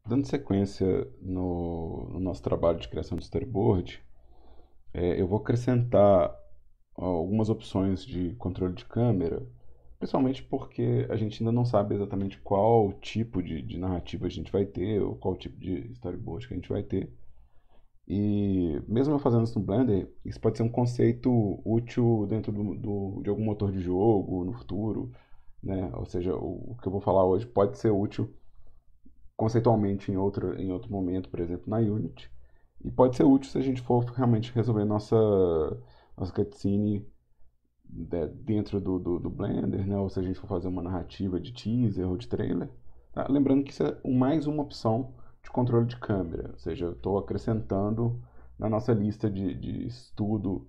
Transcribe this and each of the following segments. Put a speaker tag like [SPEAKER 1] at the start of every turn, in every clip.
[SPEAKER 1] Dando sequência no nosso trabalho de criação de storyboard, eu vou acrescentar algumas opções de controle de câmera, principalmente porque a gente ainda não sabe exatamente qual tipo de narrativa a gente vai ter, ou qual tipo de storyboard que a gente vai ter. E mesmo eu fazendo isso no Blender, isso pode ser um conceito útil dentro de algum motor de jogo no futuro, né? Ou seja, o que eu vou falar hoje pode ser útil conceitualmente em outro momento, por exemplo, na Unity. E pode ser útil se a gente for realmente resolver nossa cutscene dentro do Blender, né? Ou se a gente for fazer uma narrativa de teaser ou de trailer. Tá? Lembrando que isso é mais uma opção de controle de câmera, ou seja, eu estou acrescentando na nossa lista de estudo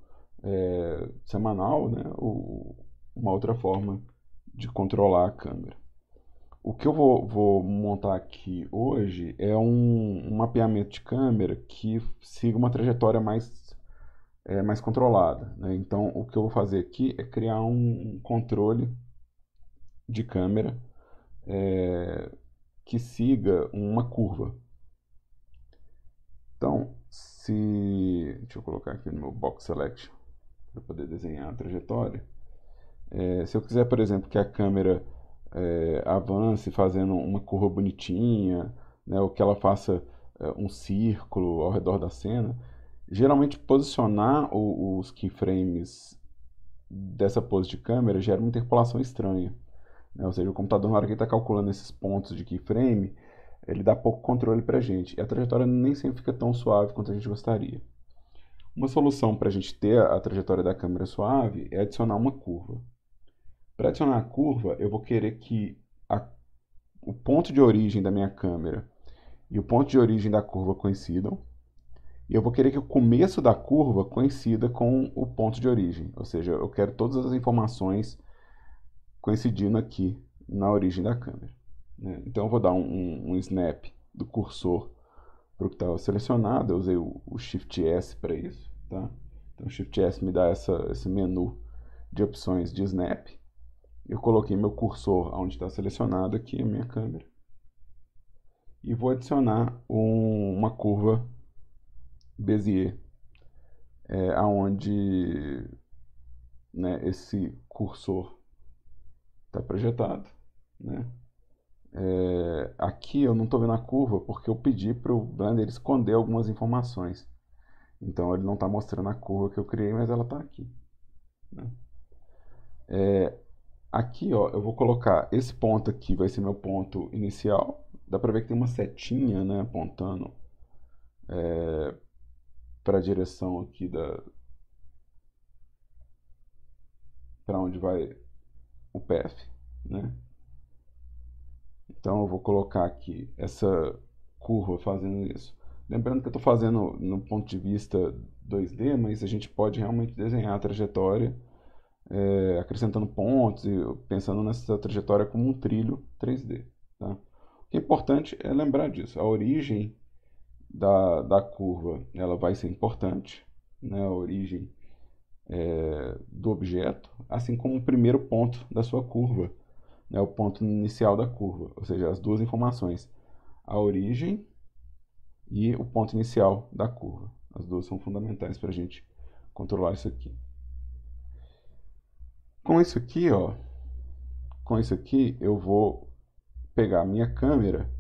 [SPEAKER 1] semanal, né? Uma outra forma de controlar a câmera. O que eu vou montar aqui hoje é um mapeamento de câmera que siga uma trajetória mais controlada, né? Então, o que eu vou fazer aqui é criar um controle de câmera que siga uma curva. Então, deixa eu colocar aqui no meu Box Selection para poder desenhar a trajetória. Se eu quiser, por exemplo, que a câmera avance fazendo uma curva bonitinha, né, ou que ela faça um círculo ao redor da cena, geralmente posicionar os keyframes dessa pose de câmera gera uma interpolação estranha, né? Ou seja, o computador, na hora que ele está calculando esses pontos de keyframe, ele dá pouco controle para a gente. E a trajetória nem sempre fica tão suave quanto a gente gostaria. Uma solução para a gente ter a trajetória da câmera suave é adicionar uma curva. Para adicionar a curva, eu vou querer que a, o ponto de origem da minha câmera e o ponto de origem da curva coincidam. E eu vou querer que o começo da curva coincida com o ponto de origem. Ou seja, eu quero todas as informações coincidindo aqui na origem da câmera, né? Então eu vou dar um snap do cursor para o que estava selecionado. Eu usei o Shift S para isso. Tá? Então o Shift S me dá esse menu de opções de snap. Eu coloquei meu cursor onde está selecionado aqui a minha câmera. E vou adicionar uma curva Bezier, aonde, né, esse cursor está projetado. Né? Aqui eu não estou vendo a curva porque eu pedi para o Blender esconder algumas informações. Então ele não está mostrando a curva que eu criei, mas ela está aqui. Né? Aqui, ó, eu vou colocar esse ponto aqui, vai ser meu ponto inicial. Dá para ver que tem uma setinha, né, apontando para a direção aqui para onde vai o path, né? Então eu vou colocar aqui essa curva fazendo isso. Lembrando que eu estou fazendo no ponto de vista 2D, mas a gente pode realmente desenhar a trajetória acrescentando pontos e pensando nessa trajetória como um trilho 3D. Tá? O que é importante é lembrar disso. A origem da curva ela vai ser importante, né? A origem do objeto, assim como o primeiro ponto da sua curva, né? O ponto inicial da curva, ou seja, as duas informações, a origem e o ponto inicial da curva. As duas são fundamentais para a gente controlar isso aqui. Com isso aqui, ó, com isso aqui eu vou pegar a minha câmera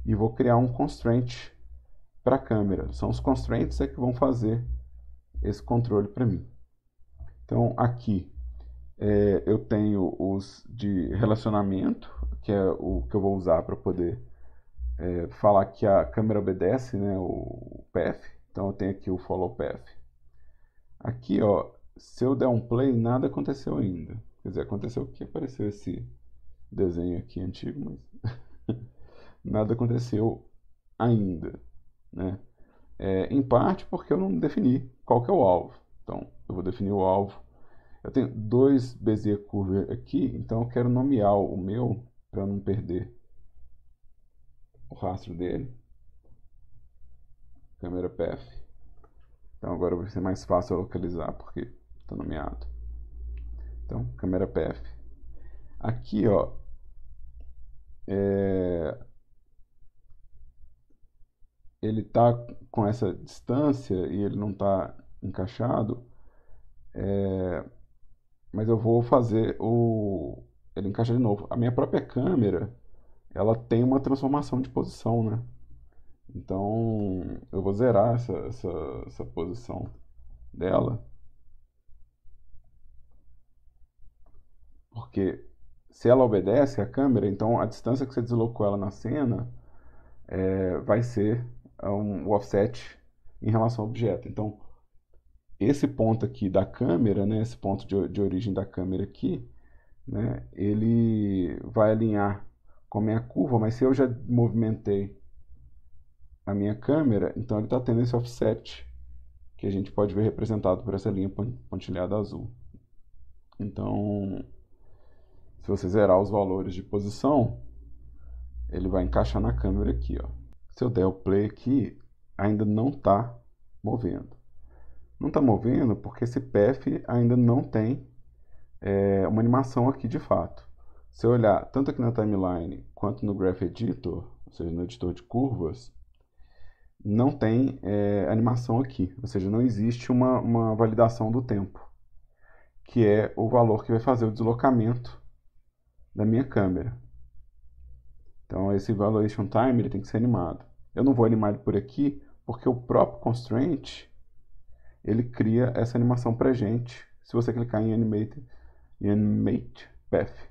[SPEAKER 1] e vou criar um constraint para a câmera. São os constraints que vão fazer esse controle para mim. Então aqui eu tenho os de relacionamento, que é o que eu vou usar para poder falar que a câmera obedece, né, o path. Então eu tenho aqui o follow path. Aqui, ó, se eu der um play, nada aconteceu ainda. Quer dizer, aconteceu que apareceu esse desenho aqui antigo, mas nada aconteceu ainda, né? Em parte porque eu não defini qual que é o alvo. Então, eu vou definir o alvo. Eu tenho dois Bezier Curve aqui, então eu quero nomear o meu para não perder o rastro dele. Câmera Path. Então agora vai ser mais fácil localizar porque está nomeado. Então, câmera Path. Aqui, ó, é, ele está com essa distância e ele não está encaixado, mas eu vou fazer ele encaixar de novo. A minha própria câmera, ela tem uma transformação de posição, né? Então eu vou zerar essa posição dela, porque se ela obedece à câmera, então a distância que você deslocou ela na cena vai ser o offset em relação ao objeto. Então esse ponto aqui da câmera, né, esse ponto de origem da câmera aqui, né, ele vai alinhar com a minha curva, mas se eu já movimentei a minha câmera, então ele está tendo esse offset que a gente pode ver representado por essa linha pontilhada azul. Então, se você zerar os valores de posição, ele vai encaixar na câmera aqui, ó. Se eu der o play aqui, ainda não está movendo. Não está movendo porque esse path ainda não tem uma animação aqui de fato. Se eu olhar tanto aqui na timeline quanto no Graph Editor, ou seja, no editor de curvas, não tem animação aqui, ou seja, não existe uma validação do tempo, que é o valor que vai fazer o deslocamento da minha câmera. Então esse Evaluation Time ele tem que ser animado. Eu não vou animar ele por aqui, porque o próprio Constraint ele cria essa animação pra gente, se você clicar em Animate Path.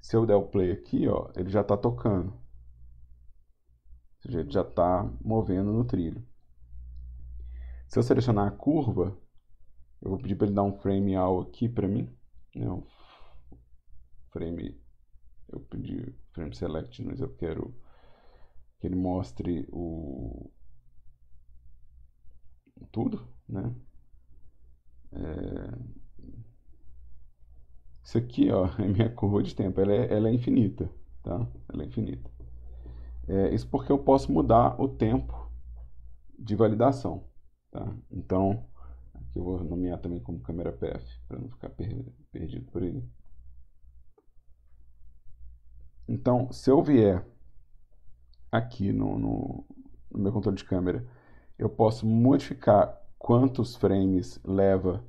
[SPEAKER 1] Se eu der o play aqui, ó, ele já está tocando. Ou seja, ele já está movendo no trilho. Se eu selecionar a curva, eu vou pedir para ele dar um frame all aqui para mim. Não, frame, eu pedi frame select, mas eu quero que ele mostre tudo, né? Isso aqui, ó, é minha curva de tempo. Ela é infinita, tá? Ela é infinita. Isso porque eu posso mudar o tempo de validação, tá? Então, aqui eu vou nomear também como câmera PF, para não ficar perdido por aí. Então, se eu vier aqui no meu controle de câmera, eu posso modificar quantos frames leva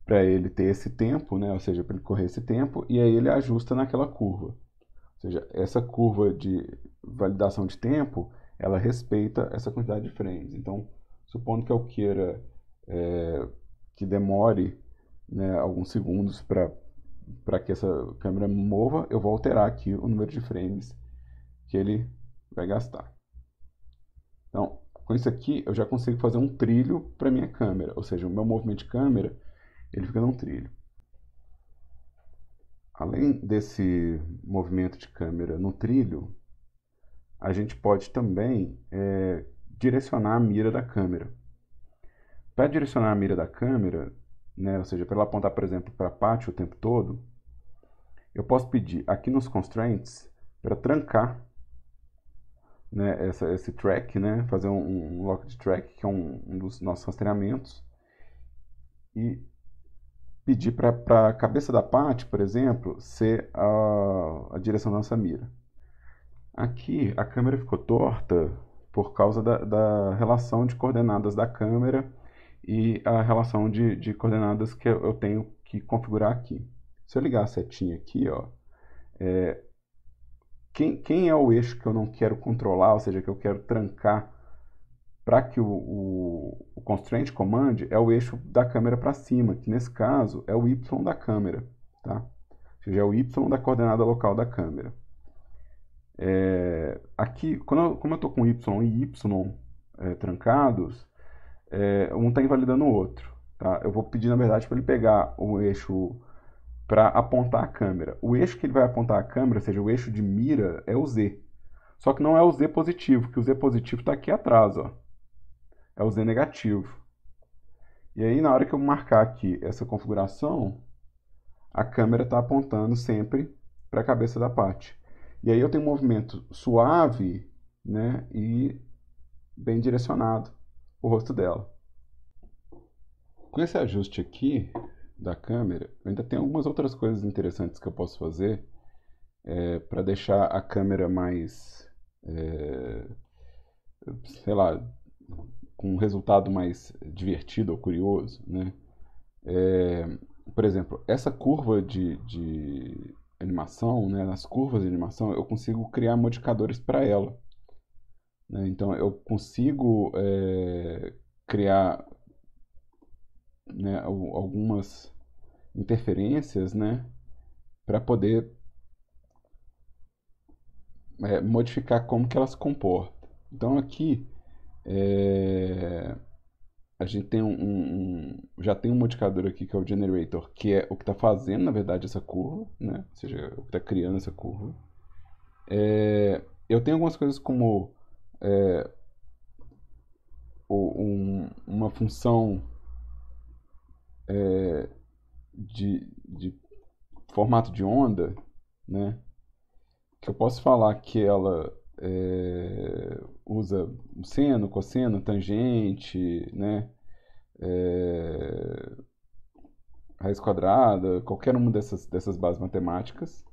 [SPEAKER 1] para ele ter esse tempo, né? Ou seja, para ele correr esse tempo, e aí ele ajusta naquela curva. Ou seja, essa curva de validação de tempo, ela respeita essa quantidade de frames. Então, supondo que eu queira que demore, né, alguns segundos para que essa câmera mova, eu vou alterar aqui o número de frames que ele vai gastar. Então, com isso aqui, eu já consigo fazer um trilho para minha câmera, ou seja, o meu movimento de câmera, ele fica num trilho. Além desse movimento de câmera no trilho, a gente pode também direcionar a mira da câmera. Para direcionar a mira da câmera, né, ou seja, para ela apontar, por exemplo, para a Patty o tempo todo, eu posso pedir aqui nos constraints para trancar, né, esse track, né, fazer um lock de track, que é um dos nossos rastreamentos, e pedir para a cabeça da Patty, por exemplo, ser a direção da nossa mira. Aqui a câmera ficou torta por causa da relação de coordenadas da câmera e a relação de coordenadas que eu tenho que configurar aqui. Se eu ligar a setinha aqui, ó, quem é o eixo que eu não quero controlar, ou seja, que eu quero trancar para que o constraint command é o eixo da câmera para cima, que nesse caso é o Y da câmera, tá? Ou seja, é o Y da coordenada local da câmera. Aqui, como eu estou com Y e Y trancados, um está invalidando o outro, tá? Eu vou pedir, na verdade, para ele pegar o eixo para apontar a câmera. O eixo que ele vai apontar a câmera, ou seja, o eixo de mira, é o Z. Só que não é o Z positivo, que o Z positivo está aqui atrás, ó. É o Z negativo. E aí, na hora que eu marcar aqui essa configuração, a câmera está apontando sempre para a cabeça da Patty. E aí eu tenho um movimento suave, né, e bem direcionado o rosto dela. Com esse ajuste aqui da câmera, eu ainda tem algumas outras coisas interessantes que eu posso fazer para deixar a câmera mais sei lá, com um resultado mais divertido ou curioso, né? Por exemplo, essa curva de animação, né, nas curvas de animação, eu consigo criar modificadores para ela, né? Então eu consigo criar, né, algumas interferências, né, para poder modificar como que ela se comporta. Então aqui a gente tem já tem um modificador aqui que é o generator, que é o que está fazendo, na verdade, essa curva, né? Ou seja, o que está criando essa curva. Eu tenho algumas coisas como uma função de formato de onda, né? Que eu posso falar que ela usa seno, cosseno, tangente, né? Raiz quadrada, qualquer uma dessas bases matemáticas,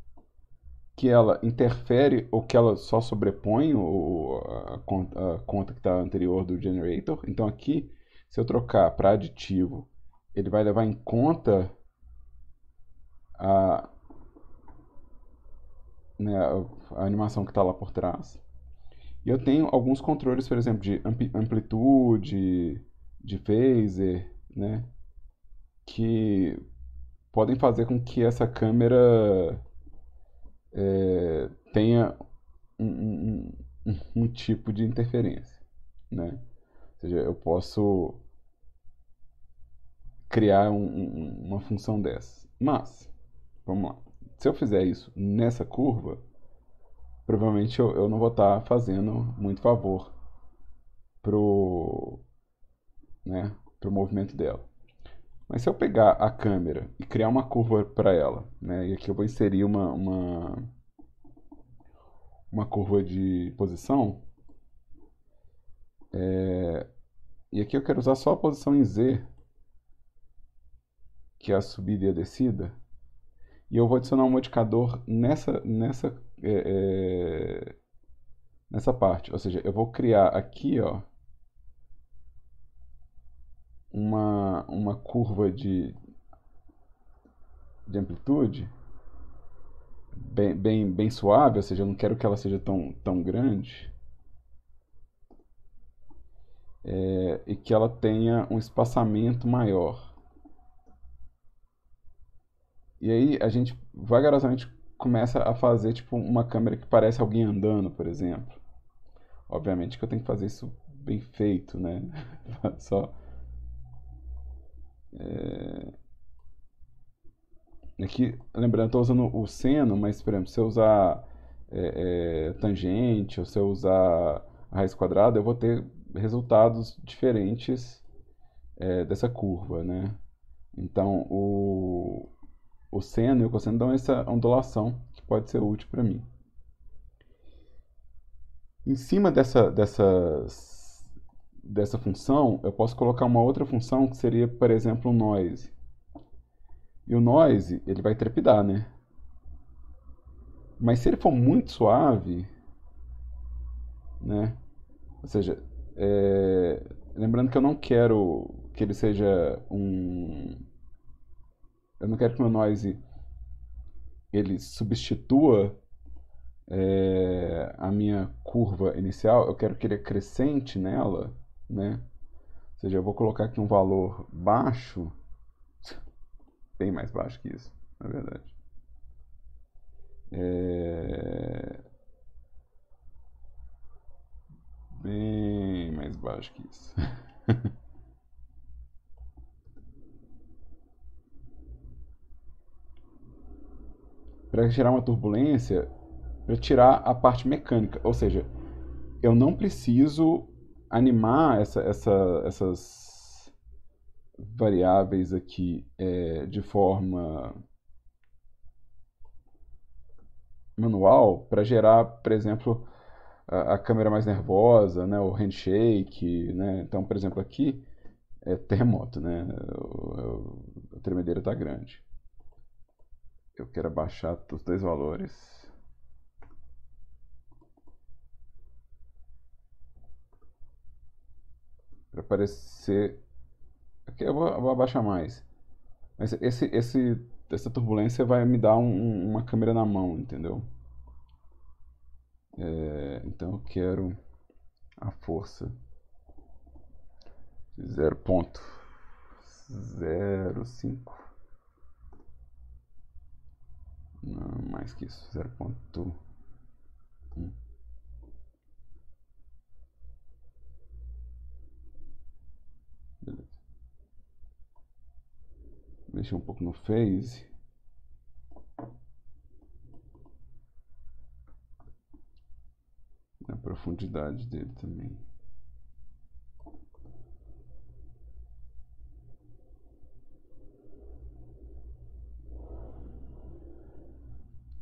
[SPEAKER 1] que ela interfere ou que ela só sobrepõe a conta que está anterior do generator. Então aqui, se eu trocar para aditivo, ele vai levar em conta a, né, a animação que está lá por trás. E eu tenho alguns controles, por exemplo, de amplitude, de phaser, né, que podem fazer com que essa câmera tenha um tipo de interferência, né? Ou seja, eu posso criar uma função dessa. Mas, vamos lá. Se eu fizer isso nessa curva, provavelmente eu não vou estar fazendo muito favor pro, né, pro movimento dela. Mas se eu pegar a câmera e criar uma curva para ela, né, e aqui eu vou inserir uma curva de posição, e aqui eu quero usar só a posição em Z, que é a subida e a descida, e eu vou adicionar um modificador nessa parte. Ou seja, eu vou criar aqui, ó, uma curva de amplitude bem suave, ou seja, eu não quero que ela seja tão grande, e que ela tenha um espaçamento maior. E aí a gente vagarosamente começa a fazer tipo uma câmera que parece alguém andando, por exemplo. Obviamente que eu tenho que fazer isso bem feito, né? Só aqui, lembrando, estou usando o seno, mas por exemplo, se eu usar tangente ou se eu usar a raiz quadrada, eu vou ter resultados diferentes dessa curva, né? Então o seno e o cosseno dão essa ondulação que pode ser útil para mim. Em cima dessa função, eu posso colocar uma outra função que seria, por exemplo, um noise. E o noise, ele vai trepidar, né? Mas se ele for muito suave, né? Ou seja, lembrando que eu não quero que ele seja um... Eu não quero que o meu noise ele substitua a minha curva inicial, eu quero que ele acrescente nela, né? Ou seja, eu vou colocar aqui um valor baixo, bem mais baixo que isso, na verdade. Bem mais baixo que isso. Para gerar uma turbulência, para tirar a parte mecânica, ou seja, eu não preciso animar essas variáveis aqui de forma manual para gerar, por exemplo, a câmera mais nervosa, né, o handshake, né? Então, por exemplo, aqui é terremoto, né? A tremedeira está grande. Eu quero abaixar os dois valores. parecer. Aqui eu vou abaixar mais. Mas essa turbulência vai me dar uma câmera na mão, entendeu? Então eu quero a força de 0,05. Não, mais que isso, 0,1. Beleza. Mexer um pouco no phase. Na profundidade dele também.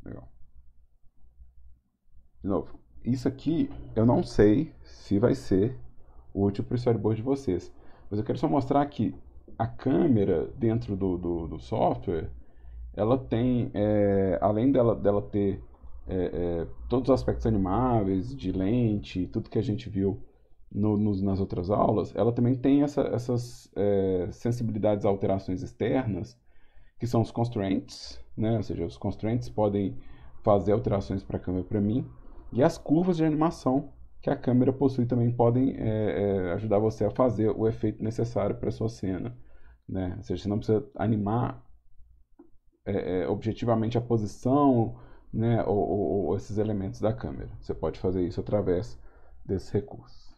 [SPEAKER 1] Legal. De novo, isso aqui eu não sei se vai ser útil para o storyboard de vocês. Mas eu quero só mostrar que a câmera dentro do software, ela tem, além dela ter todos os aspectos animáveis, de lente, tudo que a gente viu nas outras aulas, ela também tem essas sensibilidades a alterações externas, que são os constraints, né? Ou seja, os constraints podem fazer alterações para a câmera para mim, e as curvas de animação que a câmera possui também podem ajudar você a fazer o efeito necessário para a sua cena, né? Ou seja, você não precisa animar objetivamente a posição, né, ou esses elementos da câmera. Você pode fazer isso através desses recursos.